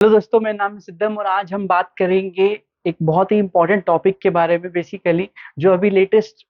Hello दोस्तों, मेरा नाम है सिद्धम और आज हम बात करेंगे एक बहुत ही इंपॉर्टेंट टॉपिक के बारे में। बेसिकली जो अभी लेटेस्ट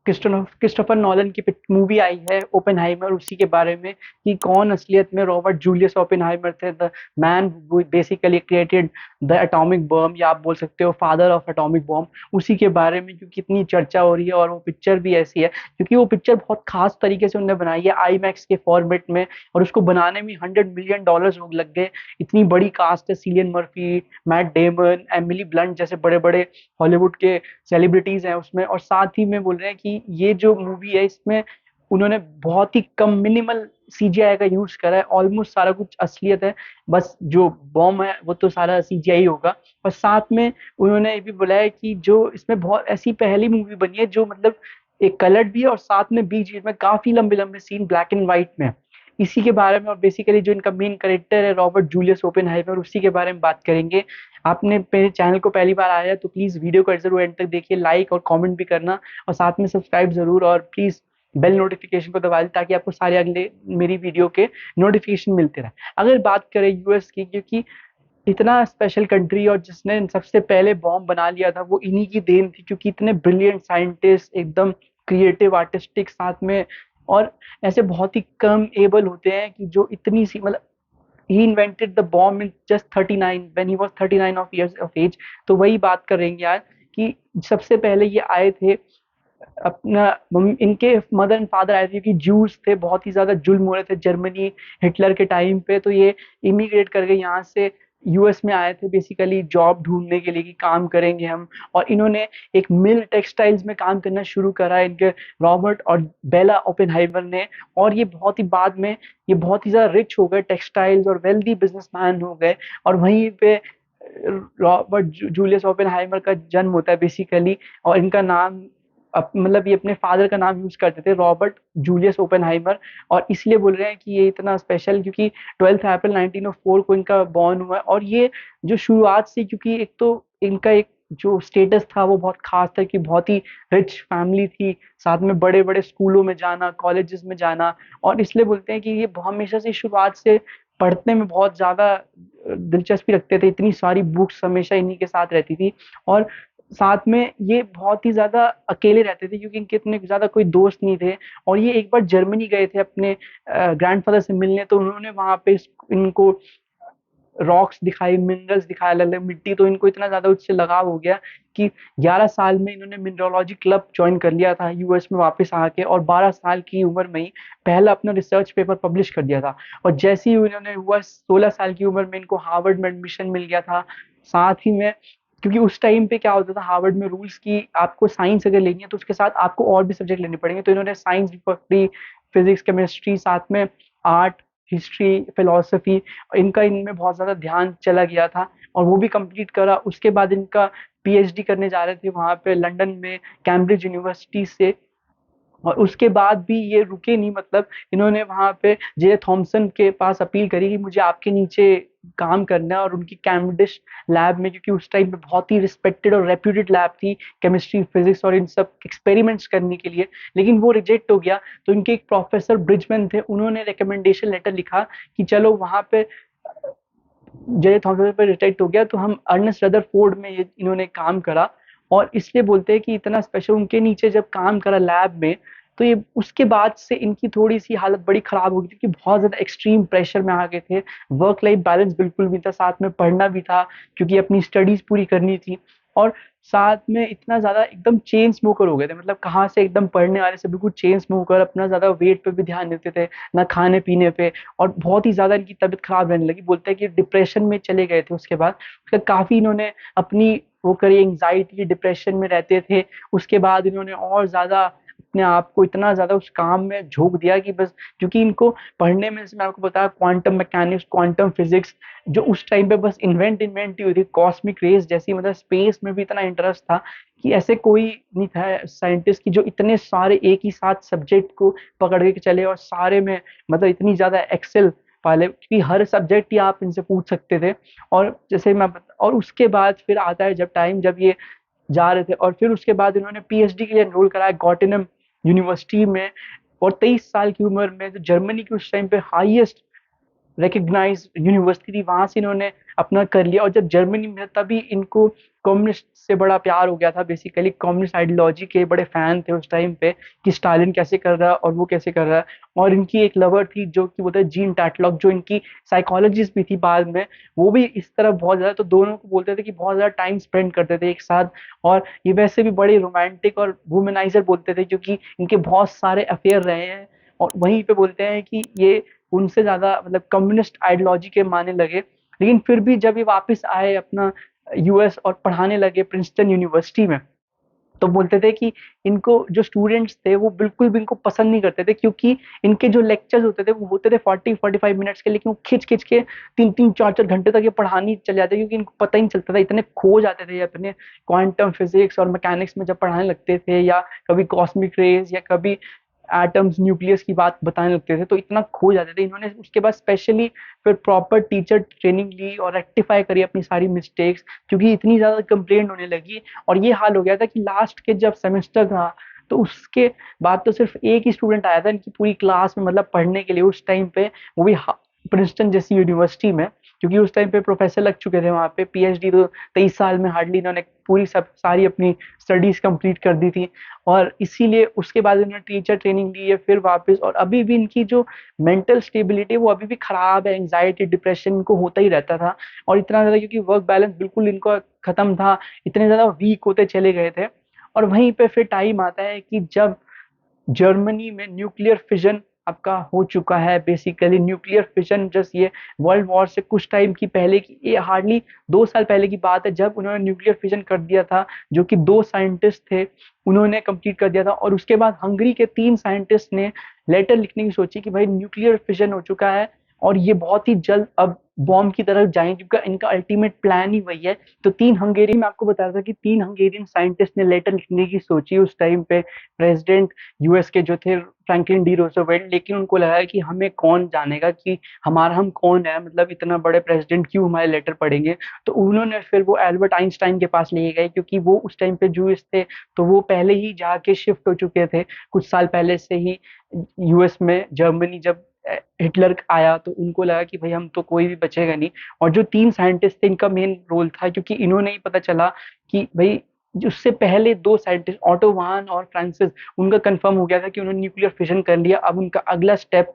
क्रिस्टोफर नॉलन की मूवी आई है ओपेनहाइमर, उसी के बारे में कि कौन असलियत में रॉबर्ट जूलियस ओपेनहाइमर थे, the man basically created the atomic bomb, या आप बोल सकते हो फादर ऑफ एटॉमिक बॉम्ब। उसी के बारे में क्योंकि इतनी चर्चा हो रही है और वो पिक्चर भी ऐसी है क्योंकि वो पिक्चर बहुत खास तरीके से उन्होंने बनाई है आई मैक्स के फॉर्मेट में, और उसको बनाने में $100 मिलियन लोग लग गए। इतनी बड़ी कास्ट है, Cillian Murphy, Matt Damon, Emily Blunt जैसे बड़े बड़े हॉलीवुड के सेलिब्रिटीज हैं उसमें। और साथ ही में बोल रहे हैं कि ये जो मूवी है इसमें उन्होंने बहुत ही कम मिनिमल सीजीआई का यूज करा है, ऑलमोस्ट सारा कुछ असलियत है, बस जो बॉम्ब है वो तो सारा सीजीआई होगा। और साथ में उन्होंने ये भी बोला है कि जो इसमें बहुत ऐसी पहली मूवी बनी है जो मतलब एक कलर्ड भी है और साथ में बीच बीच में काफी लंबे लंबे सीन ब्लैक एंड व्हाइट में है। इसी के बारे में और बेसिकली जो इनका मेन कैरेक्टर है रॉबर्ट जूलियस ओपेनहाइमर, उसी के बारे में बात करेंगे। आपने मेरे चैनल को पहली बार आया है तो प्लीज वीडियो को जरूर एंड तक देखिए, लाइक और कमेंट भी करना, और साथ में सब्सक्राइब जरूर, और प्लीज बेल नोटिफिकेशन को दबा दें ताकि आपको सारे अगले मेरी वीडियो के नोटिफिकेशन मिलते रहे। अगर बात करें यूएस की, क्योंकि इतना स्पेशल कंट्री और जिसने सबसे पहले बॉम्ब बना लिया था वो इन्हीं की देन थी, क्योंकि इतने ब्रिलियंट साइंटिस्ट, एकदम क्रिएटिव आर्टिस्टिक साथ में, और ऐसे बहुत ही कम एबल होते हैं कि जो इतनी सी मतलब he invented the bomb in just 39 when he was 39 of years of age. तो वही बात करेंगे यार कि सबसे पहले ये आए थे अपना इनके मदर एंड फादर आए थे क्योंकि जूस थे, बहुत ही ज्यादा जुल्म हो रहे थे जर्मनी हिटलर के टाइम पे, तो ये इमिग्रेट करके यहाँ से यूएस में आए थे बेसिकली जॉब ढूंढने के लिए कि काम करेंगे हम। और इन्होंने एक मिल टेक्सटाइल्स में काम करना शुरू करा इनके रॉबर्ट और बेला ओपेनहाइमर ने। और ये बहुत ही बाद में ये बहुत ही ज्यादा रिच हो गए, टेक्सटाइल्स और वेल्दी बिजनेसमैन हो गए। और वहीं पे रॉबर्ट जूलियस ओपेनहाइमर का जन्म होता है बेसिकली। और इनका नाम मतलब ये अपने फादर का नाम यूज करते थे, रॉबर्ट जूलियस ओपेनहाइमर। और इसलिए बोल रहे हैं कि ये इतना स्पेशल क्योंकि 12 अप्रैल 1904 को इनका बॉर्न हुआ है। और ये जो शुरुआत से, क्योंकि एक तो इनका एक जो स्टेटस था वो बहुत खास था कि बहुत ही रिच फैमिली थी, साथ में बड़े बड़े स्कूलों में जाना, कॉलेजेस में जाना। और इसलिए बोलते हैं कि ये हमेशा से शुरुआत से पढ़ने में बहुत ज्यादा दिलचस्पी रखते थे, इतनी सारी बुक्स हमेशा इन्हीं के साथ रहती थी। और साथ में ये बहुत ही ज्यादा अकेले रहते थे क्योंकि इनके इतने ज्यादा कोई दोस्त नहीं थे। और ये एक बार जर्मनी गए थे अपने ग्रैंडफादर से मिलने, तो उन्होंने वहां पे इनको रॉक्स दिखाई, मिनरल्स दिखाया, अलग अलग मिट्टी, तो इनको इतना ज्यादा उससे लगाव हो गया कि 11 साल में इन्होंने मिनरोलॉजी क्लब ज्वाइन कर लिया था यूएस में वापस आके, और 12 साल की उम्र में ही पहला अपना रिसर्च पेपर पब्लिश कर दिया था। और जैसे ही उन्होंने हुआ 16 साल की उम्र में इनको हार्वर्ड में एडमिशन मिल गया था। साथ ही में क्योंकि उस टाइम पे क्या होता था हार्वर्ड में रूल्स की, आपको साइंस अगर लेनी है तो उसके साथ आपको और भी सब्जेक्ट लेने पड़ेंगे, तो इन्होंने साइंस भी पकड़ी, फिजिक्स, केमिस्ट्री, साथ में आर्ट, हिस्ट्री, फिलोसफी, इनका इनमें बहुत ज्यादा ध्यान चला गया था। और वो भी कंप्लीट करा। उसके बाद इनका पीएचडी करने जा रहे थे वहां पे लंदन में कैम्ब्रिज यूनिवर्सिटी से। और उसके बाद भी ये रुके नहीं, मतलब इन्होंने वहां पे जे थॉमसन के पास अपील करी कि मुझे आपके नीचे काम करना है, और उनकी कैम्ब्रिज लैब में, क्योंकि उस टाइम पे बहुत ही रिस्पेक्टेड और रेप्यूटेड लैब थी केमिस्ट्री, फिजिक्स और इन सब एक्सपेरिमेंट्स करने के लिए, लेकिन वो रिजेक्ट हो गया। तो इनके एक प्रोफेसर ब्रिजमैन थे, उन्होंने रिकमेंडेशन लेटर लिखा कि चलो वहां पे जे थॉमसन पे रिजेक्ट हो गया तो हम अर्नेस्ट रदरफोर्ड में ये इन्होंने काम करा। और इसलिए बोलते हैं कि इतना स्पेशल उनके नीचे जब काम करा लैब में, तो ये उसके बाद से इनकी थोड़ी सी हालत बड़ी खराब हो गई थी कि बहुत ज्यादा एक्सट्रीम प्रेशर में आ गए थे। वर्क लाइफ बैलेंस बिल्कुल भी था, साथ में पढ़ना भी था क्योंकि अपनी स्टडीज पूरी करनी थी। और साथ में इतना ज्यादा एकदम चेन स्मोकर हो गए थे, मतलब कहाँ से एकदम पढ़ने वाले से बिल्कुल चेन स्मोकर, अपना ज्यादा वेट पे भी ध्यान देते थे, ना खाने पीने पे। और बहुत ही ज्यादा इनकी तबीयत खराब रहने लगी, बोलते हैं कि डिप्रेशन में चले गए थे उसके बाद। उसका काफी इन्होंने अपनी वो करी, एंग्जाइटी डिप्रेशन में रहते थे। उसके बाद इन्होंने और ज्यादा अपने आप को इतना ज्यादा उस काम में झोंक दिया कि बस, क्योंकि इनको पढ़ने में, जैसे मैं आपको बताया, क्वांटम मैकेनिक्स, क्वांटम फिजिक्स, जो उस टाइम पे बस इन्वेंट ही हुई थी, कॉस्मिक रेस जैसी, मतलब स्पेस में भी इतना इंटरेस्ट था कि ऐसे कोई नहीं था साइंटिस्ट की जो इतने सारे एक ही साथ सब्जेक्ट को पकड़ के चले और सारे में मतलब इतनी ज्यादा एक्सेल पाले, क्योंकि हर सब्जेक्ट ही आप इनसे पूछ सकते थे। और जैसे और उसके बाद फिर आता है जब टाइम जब ये जा रहे थे, और फिर उसके बाद इन्होंने पीएचडी के लिए एनरोल कराया गॉटिनम यूनिवर्सिटी में। और 23 साल की उम्र में जो जर्मनी की उस टाइम पे हाईएस्ट रिकग्नाइज यूनिवर्सिटी थी, वहां से इन्होंने अपना कर लिया। और जब जर्मनी में तभी इनको कम्युनिस्ट से बड़ा प्यार हो गया था, बेसिकली कम्युनिस्ट आइडियोलॉजी के बड़े फैन थे उस टाइम पे, कि स्टालिन कैसे कर रहा है और वो कैसे कर रहा है। और इनकी एक लवर थी जो कि बोलते हैं जीन टैटलॉक, जो इनकी साइकोलॉजिस्ट भी थी बाद में, वो भी इस तरह बहुत ज्यादा, तो दोनों को बोलते थे कि बहुत ज्यादा टाइम स्पेंड करते थे एक साथ। और ये वैसे भी बड़े रोमांटिक और वुमेनाइजर बोलते थे, क्योंकि इनके बहुत सारे अफेयर रहे हैं। और वहीं पे बोलते हैं कि ये उनसे ज्यादा मतलब कम्युनिस्ट आइडियोलॉजी के मानने लगे। लेकिन फिर भी जब ये वापस आए अपना यूएस और पढ़ाने लगे प्रिंसटन यूनिवर्सिटी में, तो बोलते थे कि इनको जो स्टूडेंट्स थे वो बिल्कुल भी इनको पसंद नहीं करते थे, क्योंकि इनके जो लेक्चर्स होते थे वो होते थे 40-45 मिनट्स के, लेकिन वो खिंच खिंच के 3-3 4-4 घंटे तक ये पढ़ानी चले जाते, क्योंकि इनको पता ही नहीं चलता था, इतने खो जाते थे अपने क्वांटम फिजिक्स और मैकेनिक्स में जब पढ़ाने लगते थे, या कभी कॉस्मिक रेज या कभी एटम्स न्यूक्लियस की बात बताने लगते थे, तो इतना खो जाते थे। इन्होंने उसके बाद स्पेशली फिर प्रॉपर टीचर ट्रेनिंग ली और रेक्टिफाई करी अपनी सारी मिस्टेक्स, क्योंकि इतनी ज्यादा कंप्लेंट होने लगी। और ये हाल हो गया था कि लास्ट के जब सेमेस्टर था, तो उसके बाद तो सिर्फ एक ही स्टूडेंट आया था इनकी पूरी क्लास में, मतलब पढ़ने के लिए उस टाइम पे, वो भी प्रिंसटन जैसी यूनिवर्सिटी में, क्योंकि उस टाइम पे प्रोफेसर लग चुके थे वहां पे, पीएचडी तो 23 साल में हार्डली इन्होंने पूरी सब सारी अपनी स्टडीज कंप्लीट कर दी थी। और इसीलिए उसके बाद इन्होंने टीचर ट्रेनिंग ली है फिर वापस। और अभी भी इनकी जो मेंटल स्टेबिलिटी वो अभी भी खराब है, एंजाइटी डिप्रेशन इनको होता ही रहता था। और इतना ज्यादा क्योंकि वर्क बैलेंस बिल्कुल इनको खत्म था, इतने ज्यादा वीक होते चले गए थे। और वहीं पे फिर टाइम आता है कि जब जर्मनी में न्यूक्लियर फिजन आपका हो चुका है। बेसिकली न्यूक्लियर फिजन जस्ट ये वर्ल्ड वॉर से कुछ टाइम की पहले की, ये हार्डली 2 साल पहले की बात है, जब उन्होंने न्यूक्लियर फिजन कर दिया था, जो कि 2 साइंटिस्ट थे उन्होंने कंप्लीट कर दिया था। और उसके बाद हंगरी के 3 साइंटिस्ट ने लेटर लिखने की सोची कि भाई न्यूक्लियर फिजन हो चुका है और ये बहुत ही जल्द अब बॉम्ब की तरफ जाएंगे, क्योंकि इनका अल्टीमेट प्लान ही वही है। तो 3 हंगेरियन, मैं आपको बताया था कि 3 हंगेरियन साइंटिस्ट ने लेटर लिखने की सोची उस टाइम पे प्रेसिडेंट यूएस के जो थे फ्रैंकलिन डी रोosevelt। लेकिन उनको लगा कि हमें कौन जानेगा कि हमारा हम कौन है, मतलब इतना बड़े प्रेसिडेंट क्यों हमारे लेटर पढ़ेंगे। तो उन्होंने फिर वो एल्बर्ट आइंस्टाइन के पास ले गए, क्योंकि वो उस टाइम पे जूस थे, तो वो पहले ही जाके शिफ्ट हो चुके थे कुछ साल पहले से ही यूएस में। जर्मनी जब हिटलर आया तो उनको लगा कि भाई हम तो कोई भी बचेगा नहीं। और जो 3 साइंटिस्ट थे इनका मेन रोल था, क्योंकि इन्होंने ही पता चला कि भाई उससे पहले 2 साइंटिस्ट ऑटो वान और फ्रांसिस, उनका कंफर्म हो गया था कि उन्होंने न्यूक्लियर फिजन कर लिया। अब उनका अगला स्टेप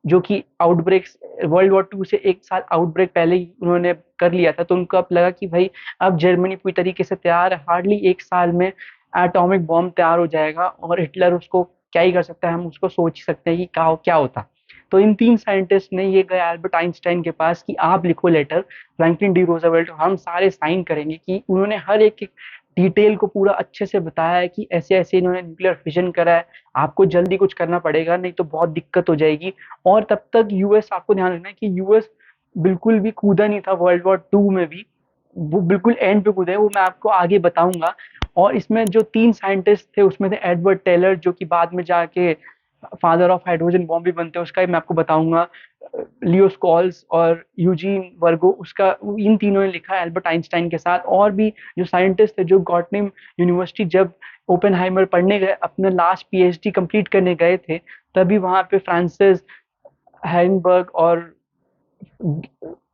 जो कि आउटब्रेक, वर्ल्ड वॉर 2 से 1 साल आउटब्रेक पहले ही उन्होंने कर लिया था, तो उनको अब लगा कि भाई अब जर्मनी पूरी तरीके से तैयार है, हार्डली 1 साल में एटॉमिक बॉम्ब तैयार हो जाएगा और हिटलर उसको क्या ही कर सकता है, हम उसको सोच ही सकते हैं कि क्या क्या होता। तो इन 3 साइंटिस्ट ने ये गए एल्बर्ट आइंस्टाइन के पास कि आप लिखो लेटर फ्रैंकलिन डी रोosevelt, हम सारे साइन करेंगे। कि उन्होंने हर एक डिटेल को पूरा अच्छे से बताया है कि ऐसे ऐसे इन्होंने न्यूक्लियर फिजन करा है, आपको जल्दी कुछ करना पड़ेगा नहीं तो बहुत दिक्कत हो जाएगी। और तब तक यूएस, आपको ध्यान रखना है कि यूएस बिल्कुल भी कूदा नहीं था वर्ल्ड वॉर 2 में भी, वो बिल्कुल एंड पे कूदा है, वो मैं आपको आगे बताऊंगा। और इसमें जो 3 साइंटिस्ट थे उसमें थे एडवर्ड टेलर, जो कि बाद में जाके फादर ऑफ हाइड्रोजन बॉम्ब भी बनते हैं, उसका भी मैं आपको बताऊंगा। लियो स्कॉल्स और यूजीन वर्गो, उसका इन तीनों ने लिखा है एल्बर्ट आइंस्टाइन के साथ। और भी जो साइंटिस्ट थे जो गॉटनिम यूनिवर्सिटी जब ओपेनहाइमर पढ़ने गए, अपने लास्ट पीएचडी कंप्लीट करने गए थे, तभी वहां पे फ्रांसिस हाइनबर्ग और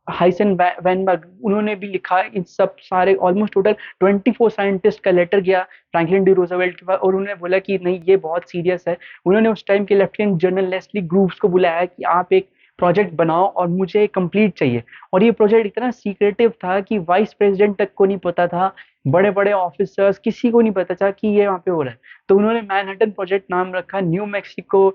हाइसन वैनबर्ग, उन्होंने भी लिखा। इन सब सारे ऑलमोस्ट टोटल 24 साइंटिस्ट का लेटर गया फ्रैंकलिन डी रोosevelt के पास, और उन्होंने बोला कि नहीं ये बहुत सीरियस है। उन्होंने उस टाइम के लेफ्टिनेंट जनरल लेस्ली ग्रूव्स को बुलाया कि आप एक प्रोजेक्ट बनाओ और मुझे कंप्लीट चाहिए। और ये प्रोजेक्ट इतना सीक्रेटिव था कि वाइस प्रेसिडेंट तक को नहीं पता था, बड़े बड़े ऑफिसर्स किसी को नहीं पता था कि ये वहाँ पे हो रहा है। तो उन्होंने मैनहट्टन प्रोजेक्ट नाम रखा, न्यू मैक्सिको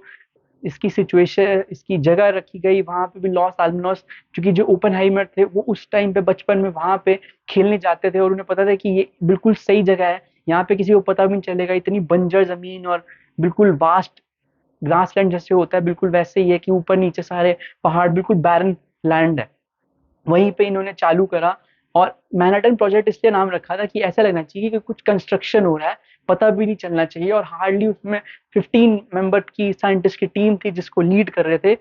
इसकी सिचुएशन, इसकी जगह रखी गई। वहां पे भी लॉस आलमोस, क्योंकि जो ओपनहाइमर थे वो उस टाइम पे बचपन में वहां पे खेलने जाते थे, और उन्हें पता था कि ये बिल्कुल सही जगह है, यहाँ पे किसी को पता भी नहीं चलेगा, इतनी बंजर जमीन और बिल्कुल वास्ट ग्रासलैंड जैसे होता है, बिल्कुल वैसे ही है कि ऊपर नीचे सारे पहाड़, बिल्कुल बैरन लैंड है। वहीं पे इन्होंने चालू करा। और मैनहट्टन प्रोजेक्ट इसलिए नाम रखा था कि ऐसा लगना चाहिए कि कुछ कंस्ट्रक्शन हो रहा है, पता भी नहीं चलना चाहिए। और हार्डली उसमें 15 मेंबर की साइंटिस्ट की टीम थी जिसको लीड कर रहे थे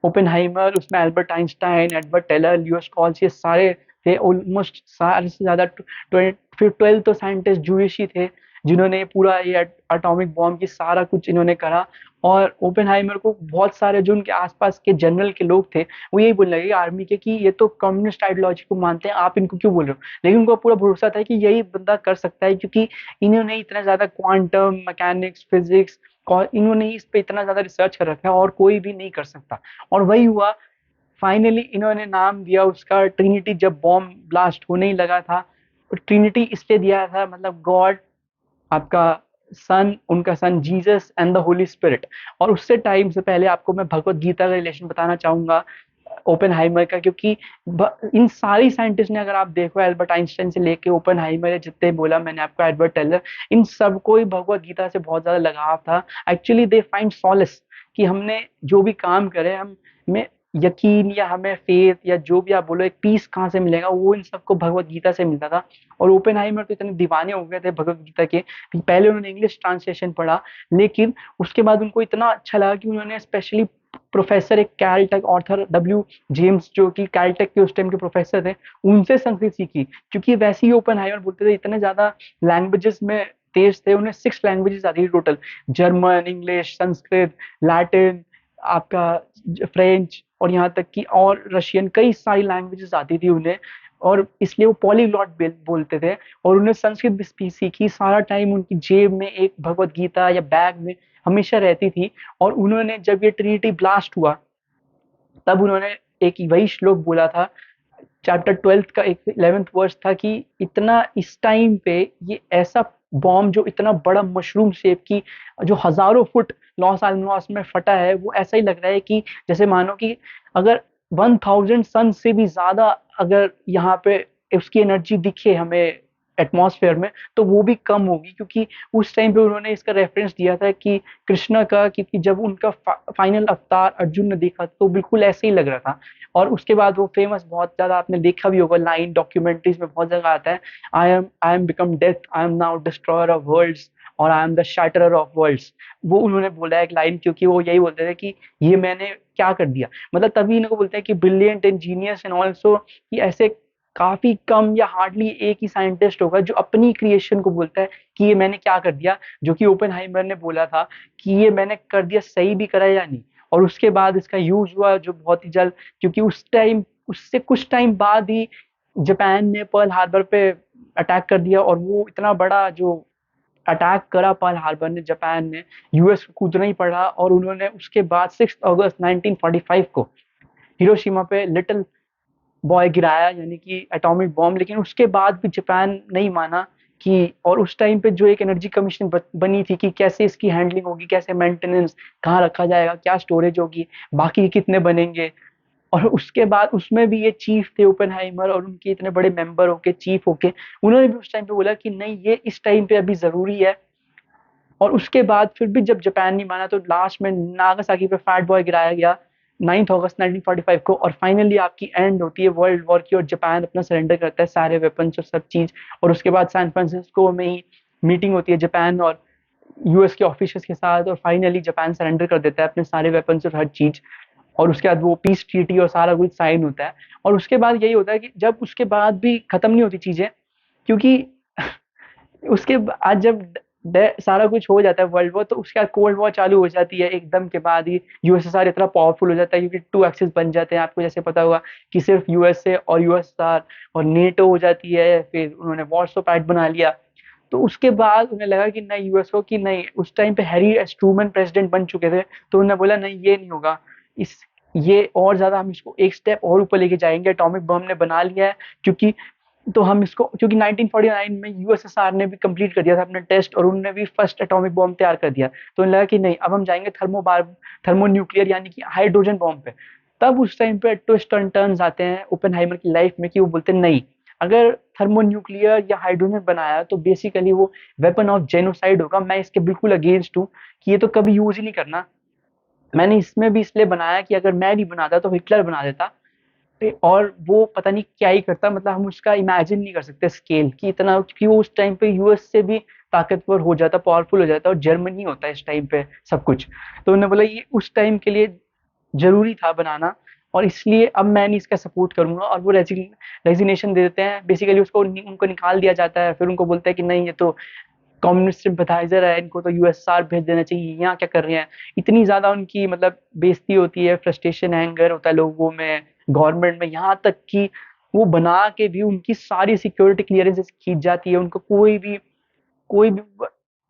ओपेनहाइमर, उसमें एल्बर्ट आइंस्टाइन, एडवर्ड टेलर, लियो स्कॉल्स, ये सारे थे। ऑलमोस्ट सारे से ज्यादा फिर 12 तो साइंटिस्ट जूश ही थे जिन्होंने पूरा ये एटॉमिक बॉम्ब की सारा कुछ इन्होंने करा। और ओपेनहाइमर को बहुत सारे जो उनके आसपास के जनरल के लोग थे वो यही बोलने लगे आर्मी के कि ये तो कम्युनिस्ट आइडियोलॉजी को मानते हैं, आप इनको क्यों बोल रहे हो। लेकिन उनको पूरा भरोसा था कि यही बंदा कर सकता है, क्योंकि इन्होंने इतना ज्यादा क्वांटम मैकेनिक्स फिजिक्स इन्होंने इस पे इतना ज्यादा रिसर्च कर रखा है और कोई भी नहीं कर सकता। और वही हुआ, फाइनली इन्होंने नाम दिया उसका ट्रिनिटी। जब बॉम्ब ब्लास्ट होने ही लगा था, ट्रिनिटी इसलिए दिया था, मतलब गॉड, आपका सन, उनका son Jesus and the holy spirit. और उससे टाइम से पहले आपको मैं भगवत गीता का रिलेशन बताना चाहूंगा ओपेनहाइमर का, क्योंकि इन सारी साइंटिस्ट ने, अगर आप देखो एल्बर्ट आइंस्टाइन से लेके ओपेनहाइमर, जितने बोला मैंने आपको, एडवर्ड टेलर, इन सबको ही भगवत गीता से बहुत ज्यादा लगाव था। एक्चुअली दे फाइंड सॉलेस कि हमने जो भी काम करे, हम में यकीन या हमें फेथ या जो भी आप बोलो, एक पीस कहाँ से मिलेगा, वो इन सबको भगवत गीता से मिलता था। और ओपेनहाइमर तो इतने दीवाने हो गए थे भगवत गीता के कि पहले उन्होंने इंग्लिश ट्रांसलेशन पढ़ा, लेकिन उसके बाद उनको इतना अच्छा लगा कि उन्होंने स्पेशली प्रोफेसर, एक कैलटेक ऑर्थर डब्ल्यू जेम्स, जो कि कैलटेक के उस टाइम के प्रोफेसर थे, उनसे संस्कृत सीखी। क्योंकि वैसे ही ओपेनहाइमर बोलते थे इतने ज्यादा लैंग्वेजेस में तेज थे, उन्हें 6 लैंग्वेजेस आती थी total, German, English, Sanskrit, Latin, आपका फ्रेंच, और यहाँ तक कि और रशियन, कई सारी लैंग्वेजेस आती थी उन्हें। और इसलिए वो पॉलीग्लॉट बोलते थे। और उन्हें संस्कृत भी सीखी। सारा टाइम उनकी जेब में एक भगवत गीता या बैग में हमेशा रहती थी। और उन्होंने जब ये ट्रिनिटी ब्लास्ट हुआ, तब उन्होंने एक वही श्लोक बोला था, चैप्टर 12 का एक 11th वर्स था, कि इतना इस टाइम पे ये ऐसा बॉम्ब जो इतना बड़ा मशरूम शेप की, जो हजारों फुट लॉस आलमोस में फटा है, वो ऐसा ही लग रहा है कि जैसे मानो कि अगर 1000 सन से भी ज्यादा अगर यहाँ पे उसकी एनर्जी दिखे हमें एटमॉस्फेयर में, तो वो भी कम होगी। क्योंकि उस टाइम पे उन्होंने इसका रेफरेंस दिया था कि कृष्णा का, क्योंकि जब उनका फाइनल अवतार अर्जुन ने देखा तो बिल्कुल ऐसे ही लग रहा था। और उसके बाद वो फेमस, बहुत ज्यादा आपने देखा भी होगा, लाइन डॉक्यूमेंट्रीज में बहुत जगह आता है, I am become death, I am now destroyer of worlds, और I am the shatterer of worlds. वो उन्होंने बोला एक लाइन, क्योंकि वो यही बोलते थे कि ये मैंने क्या कर दिया। मतलब तभी इनको बोलते हैं कि brilliant and genius and also, कि ऐसे काफी कम या हार्डली एक ही साइंटिस्ट होगा जो अपनी क्रिएशन को बोलता है कि ये मैंने क्या कर दिया। जो कि ओपेनहाइमर ने बोला था कि ये मैंने कर दिया, सही भी करा या नहीं। और उसके बाद इसका यूज हुआ जो बहुत ही जल्द, क्योंकि उस टाइम, उससे कुछ टाइम बाद ही जापान ने पर्ल हार्बर पे अटैक कर दिया। और वो इतना बड़ा जो अटैक करा पर्ल हार्बर ने जापान ने, यूएस को कूदना ही पड़ा। और उन्होंने उसके बाद 6 अगस्त 1945 को हिरोशिमा पे लिटिल बॉय गिराया, यानी कि एटॉमिक बॉम्ब। लेकिन उसके बाद भी जापान नहीं माना कि, और उस टाइम पे जो एक एनर्जी कमीशन बनी थी कि कैसे इसकी हैंडलिंग होगी, कैसे मेंटेनेंस, कहाँ रखा जाएगा, क्या स्टोरेज होगी, बाकी कितने बनेंगे। और उसके बाद उसमें भी ये चीफ थे ओपेनहाइमर, और उनके इतने बड़े मेंबर होके, चीफ होके, उन्होंने भी उस टाइम पे बोला कि नहीं, ये इस टाइम पे अभी जरूरी है। और उसके बाद फिर भी जब जापान नहीं माना, तो लास्ट में नागासाकी पे फैट बॉय गिराया गया 9 अगस्त 1945 को। और फाइनली आपकी एंड होती है वर्ल्ड वॉर की, और जापान अपना सरेंडर करता है सारे वेपन्स और सब चीज। और उसके बाद सैन फ्रांसिस्को में ही मीटिंग होती है जापान और यूएस के ऑफिसर्स के साथ, और फाइनली जापान सरेंडर कर देता है अपने सारे वेपन्स और हर चीज। और उसके बाद वो पीस ट्रीटी और सारा कुछ साइन होता है। और उसके बाद यही होता है कि जब उसके बाद भी खत्म नहीं होती चीजें, क्योंकि उसके बाद जब सारा कुछ हो जाता है वर्ल्ड वॉर, तो उसके बाद कोल्ड वॉर चालू हो जाती है एकदम के बाद ही। यूएसएसआर इतना पावरफुल हो जाता है, क्योंकि टू एक्सिस बन जाते हैं, आपको जैसे पता होगा कि सिर्फ यूएसए और यूएसएसआर, और नेटो हो जाती है, फिर उन्होंने वॉर्सो पैक्ट बना लिया। तो उसके बाद उन्हें लगा कि नहीं, यूएसओ की नहीं, उस टाइम पे हैरी एस ट्रूमन प्रेसिडेंट बन चुके थे, तो उन्होंने बोला नहीं, ये नहीं होगा, इस ये और ज्यादा हम इसको एक स्टेप और ऊपर लेके जाएंगे, एटॉमिक बम ने बना लिया है। क्योंकि तो हम इसको, क्योंकि 1949 में यूएसएसआर ने भी कंप्लीट कर दिया था अपना टेस्ट, और उन्होंने भी फर्स्ट एटॉमिक बॉम्ब तैयार कर दिया। तो उन्हें लगा कि नहीं, अब हम जाएंगे थर्मो न्यूक्लियर, यानी कि हाइड्रोजन बॉम्ब पे। तब उस टाइम पे ट्विस्ट एंड टर्न्स आते हैं ओपेनहाइमर की लाइफ में, कि वो बोलते हैं नहीं, अगर थर्मो न्यूक्लियर या हाइड्रोजन बनाया तो बेसिकली वो वेपन ऑफ जेनोसाइड होगा। मैं इसके बिल्कुल अगेंस्ट हूँ कि ये तो कभी यूज ही नहीं करना। मैंने इसमें भी इसलिए बनाया कि अगर मैं नहीं बनाता तो हिटलर बना देता, और वो पता नहीं क्या ही करता। मतलब हम उसका इमेजिन नहीं कर सकते स्केल कि इतना, क्योंकि वो उस टाइम पे यूएस से भी ताकतवर हो जाता, पावरफुल हो जाता, और जर्मनी होता है इस टाइम पे सब कुछ। तो उन्होंने बोला ये उस टाइम के लिए जरूरी था बनाना, और इसलिए अब मैं नहीं इसका सपोर्ट करूंगा। और वो रेजिग्नेशन दे देते हैं बेसिकली, उसको उनको निकाल दिया जाता है। फिर उनको बोलते हैं कि नहीं, ये तो कम्युनिस्ट सिंपैथाइजर है, इनको तो यूएसआर भेज देना चाहिए, यहाँ क्या कर रहे हैं। इतनी ज्यादा उनकी मतलब बेइज्जती होती है, फ्रस्ट्रेशन एंगर होता है लोगों में, गवर्नमेंट में, यहाँ तक कि वो बना के भी उनकी सारी सिक्योरिटी क्लियरेंसेस खींच जाती है, उनको कोई भी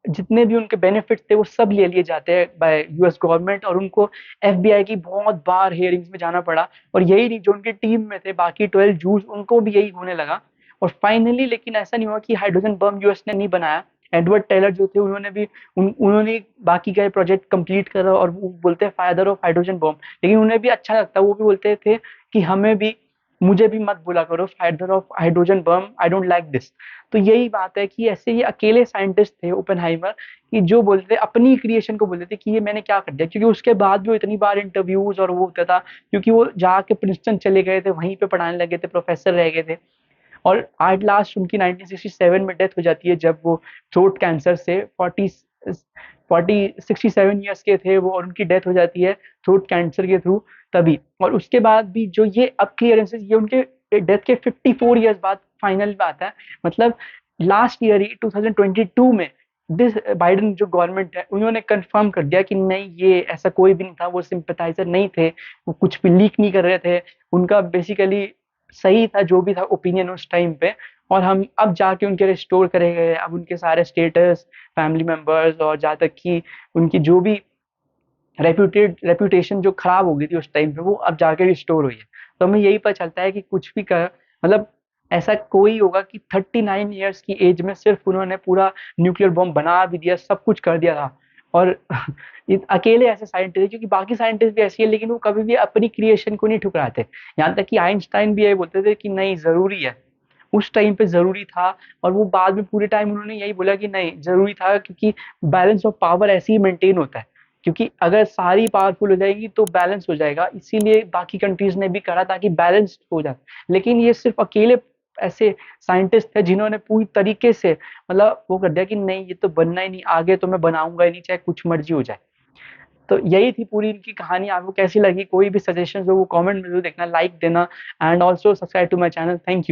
जितने भी उनके बेनिफिट्स थे वो सब ले लिए जाते हैं बाय यूएस गवर्नमेंट, और उनको एफबीआई की बहुत बार हियरिंग्स में जाना पड़ा। और यही नहीं, जो उनकी टीम में थे बाकी 12 जूस, उनको भी यही होने लगा। और फाइनली लेकिन ऐसा नहीं हुआ कि हाइड्रोजन बम यूएस ने नहीं बनाया। एडवर्ड टेलर जो थे उन्होंने भी उन्होंने बाकी का प्रोजेक्ट कंप्लीट करा, और वो बोलते हैं फादर ऑफ हाइड्रोजन बम। लेकिन उन्हें भी अच्छा लगता, वो भी बोलते थे कि हमें भी, मुझे भी मत बोला करो father of hydrogen bomb, I don't like this. तो यही बात है कि ऐसे ये अकेले साइंटिस्ट थे ओपेनहाइमर, कि जो बोलते थे अपनी क्रिएशन को, बोलते थे कि ये मैंने क्या कर दिया। क्योंकि उसके बाद भी वो इतनी बार इंटरव्यूज और वो होता था, क्योंकि वो जाके प्रिंसटन चले गए थे, वहीं पे पढ़ाने लगे थे, प्रोफेसर रह गए थे। और एट लास्ट उनकी 1967 में डेथ हो जाती है, जब वो थ्रोट कैंसर से 67 ईयर्स के थे वो, और उनकी डेथ हो जाती है थ्रोट कैंसर के थ्रू तभी। और उसके बाद भी जो ये अब क्लियरेंसेस, ये उनके डेथ के 54 ईयर्स बाद फाइनल में आता है। मतलब लास्ट ईयर ही 2022 में दिस बाइडेन जो गवर्नमेंट है, उन्होंने कंफर्म कर दिया कि नहीं, ये ऐसा कोई भी नहीं था, वो सिंपैथाइजर नहीं थे, वो कुछ भी लीक नहीं कर रहे थे, उनका बेसिकली सही था जो भी था ओपिनियन उस टाइम पे। और हम अब जाके उनके रिस्टोर करे गए, अब उनके सारे स्टेटस, फैमिली मेंबर्स, और जहाँ तक कि उनकी जो भी रेपुटेशन जो खराब हो गई थी उस टाइम पे, वो अब जाके रिस्टोर हुई है। तो हमें यही पता चलता है कि कुछ भी कर, मतलब ऐसा कोई होगा कि 39 ईयर्स की एज में सिर्फ उन्होंने पूरा न्यूक्लियर बॉम्ब बना भी दिया, सब कुछ कर दिया था। और अकेले ऐसे साइंटिस्ट है, क्योंकि बाकी साइंटिस्ट भी ऐसी है, लेकिन वो कभी भी अपनी क्रिएशन को नहीं ठुकराते। यहाँ तक कि आइंस्टाइन भी यही बोलते थे कि नहीं, जरूरी है, उस टाइम पे जरूरी था। और वो बाद में पूरे टाइम उन्होंने यही बोला कि नहीं, जरूरी था, क्योंकि बैलेंस ऑफ पावर ऐसे ही मेंटेन होता है। क्योंकि अगर सारी पावरफुल हो जाएगी तो बैलेंस हो जाएगा, इसीलिए बाकी कंट्रीज ने भी करा ताकि बैलेंस हो जाए। लेकिन ये सिर्फ अकेले ऐसे साइंटिस्ट थे जिन्होंने पूरी तरीके से मतलब वो कर दिया कि नहीं, ये तो बनना ही नहीं, आगे तो मैं बनाऊंगा ही नहीं, चाहे कुछ मर्जी हो जाए। तो यही थी पूरी इनकी कहानी। आपको कैसी लगी? कोई भी सजेशन हो वो कमेंट में जरूर देखना, लाइक देना, and also subscribe to my channel. Thank you.